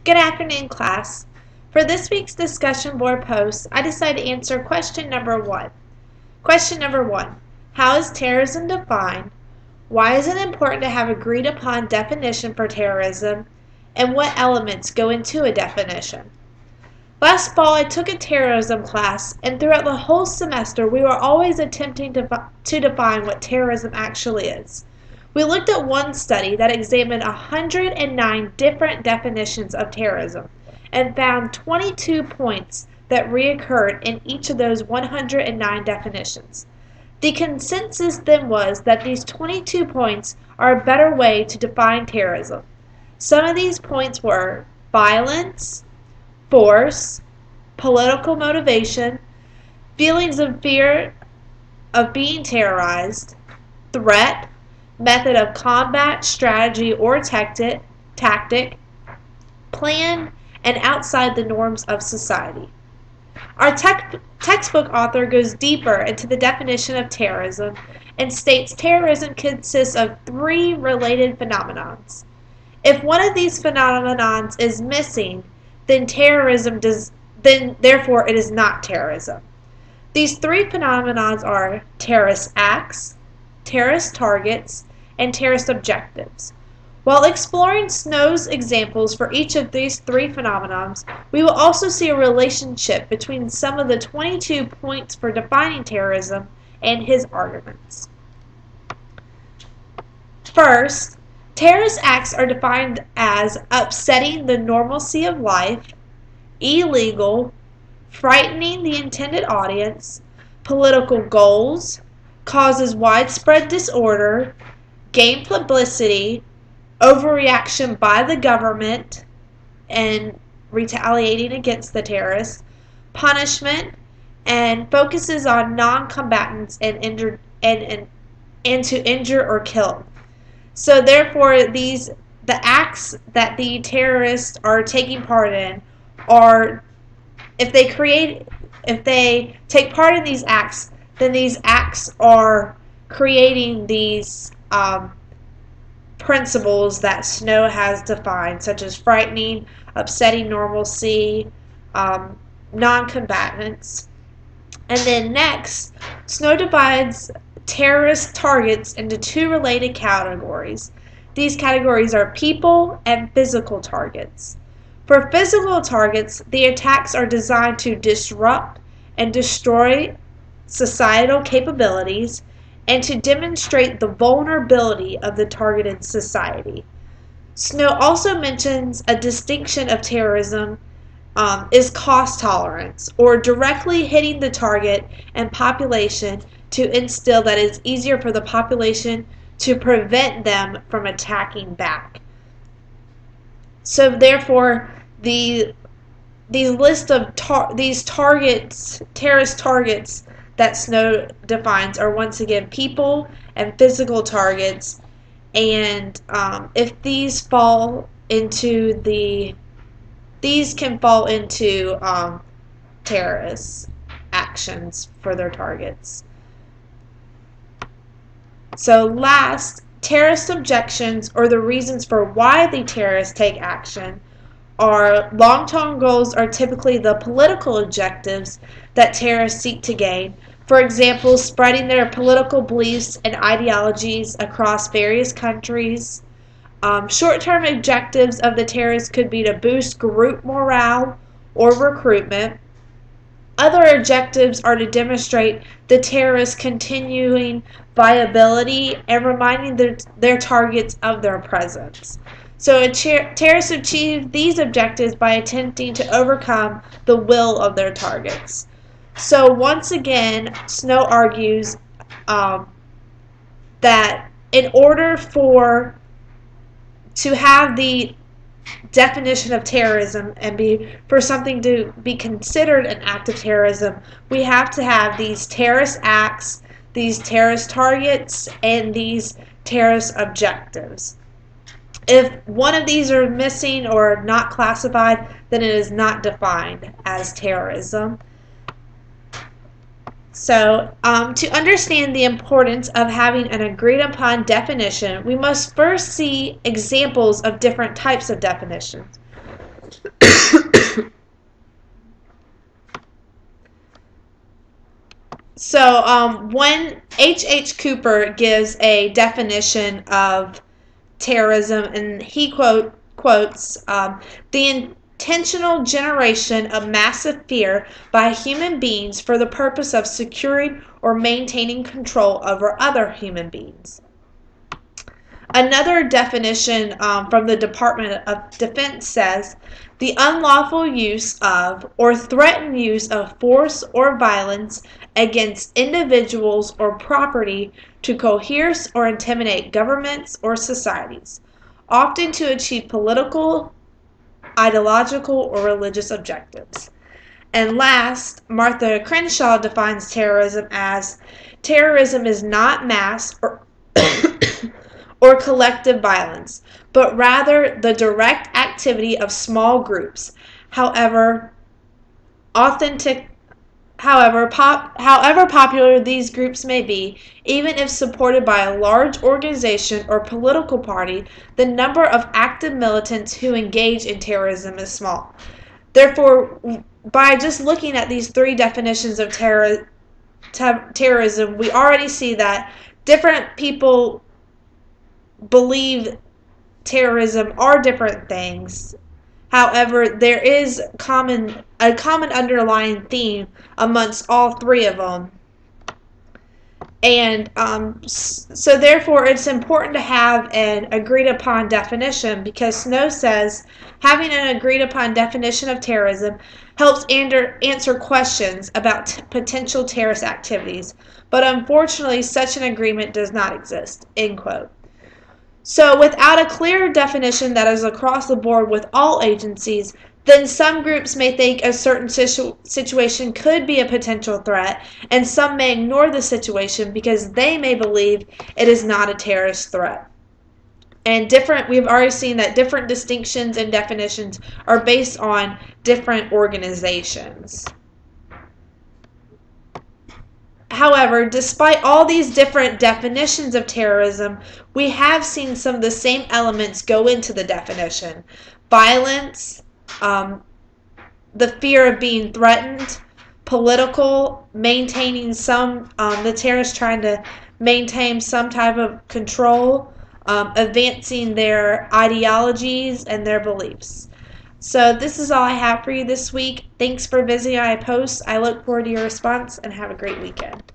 Good afternoon, class. For this week's discussion board post, I decided to answer question number 1. Question number 1. How is terrorism defined? Why is it important to have agreed upon definition for terrorism? And what elements go into a definition? Last fall, I took a terrorism class, and throughout the whole semester, we were always attempting to define what terrorism actually is. We looked at one study that examined 109 different definitions of terrorism and found 22 points that reoccurred in each of those 109 definitions. The consensus then was that these 22 points are a better way to define terrorism. Some of these points were violence, force, political motivation, feelings of fear of being terrorized, threat, method of combat, strategy or tactic, plan, and outside the norms of society. Our textbook author goes deeper into the definition of terrorism and states terrorism consists of 3 related phenomenons. If one of these phenomenons is missing, then therefore it is not terrorism. These 3 phenomenons are terrorist acts, terrorist targets, and terrorist objectives. While exploring Snow's examples for each of these 3 phenomenons, we will also see a relationship between some of the 22 points for defining terrorism and his arguments. First, terrorist acts are defined as upsetting the normalcy of life, illegal, frightening the intended audience, political goals, causes widespread disorder, gain publicity, overreaction by the government and retaliating against the terrorists, punishment, and focuses on non-combatants and to injure or kill. So therefore the acts that the terrorists are taking part in are, if they take part in these acts, then these acts are creating these principles that Snow has defined, such as frightening, upsetting normalcy, non-combatants. And then next, Snow divides terrorist targets into 2 related categories. These categories are people and physical targets. For physical targets, the attacks are designed to disrupt and destroy societal capabilities and to demonstrate the vulnerability of the targeted society. Snow also mentions a distinction of terrorism is cost tolerance, or directly hitting the target and population to instill that it is easier for the population to prevent them from attacking back. So therefore, the list of these targets, terrorist targets, that Snow defines are once again people and physical targets, and if these can fall into terrorist actions for their targets. So last, terrorist objections, or the reasons for why the terrorists take action, are long-term goals are typically the political objectives that terrorists seek to gain. For example, spreading their political beliefs and ideologies across various countries. Short-term objectives of the terrorists could be to boost group morale or recruitment. Other objectives are to demonstrate the terrorists' continuing viability and reminding their targets of their presence. So terrorists achieve these objectives by attempting to overcome the will of their targets. So once again, Snow argues that in order to have the definition of terrorism and for something to be considered an act of terrorism, we have to have these terrorist acts, these terrorist targets, and these terrorist objectives. If one of these are missing or not classified, then it is not defined as terrorism. So, to understand the importance of having an agreed upon definition, we must first see examples of different types of definitions. So when H. Cooper gives a definition of terrorism, and he quotes the intentional generation of massive fear by human beings for the purpose of securing or maintaining control over other human beings. Another definition from the Department of Defense says, the unlawful use of or threatened use of force or violence against individuals or property to coerce or intimidate governments or societies, often to achieve political, ideological, or religious objectives. And last, Martha Crenshaw defines terrorism as terrorism is not mass or collective violence, but rather the direct activity of small groups, however popular these groups may be, even if supported by a large organization or political party, the number of active militants who engage in terrorism is small. Therefore, by just looking at these three definitions of terrorism, we already see that different people believe terrorism are different things. However, there is a common underlying theme amongst all three of them. And so therefore it's important to have an agreed upon definition, because Snow says having an agreed upon definition of terrorism helps answer questions about potential terrorist activities, but unfortunately such an agreement does not exist, end quote. So without a clear definition that is across the board with all agencies, then some groups may think a certain situation could be a potential threat, and some may ignore the situation because they may believe it is not a terrorist threat. And we've already seen that different distinctions and definitions are based on different organizations. However, despite all these different definitions of terrorism, we have seen some of the same elements go into the definition. Violence, the fear of being threatened, political, maintaining the terrorists trying to maintain some type of control, advancing their ideologies and their beliefs. So this is all I have for you this week. Thanks for visiting my post. I look forward to your response, and have a great weekend.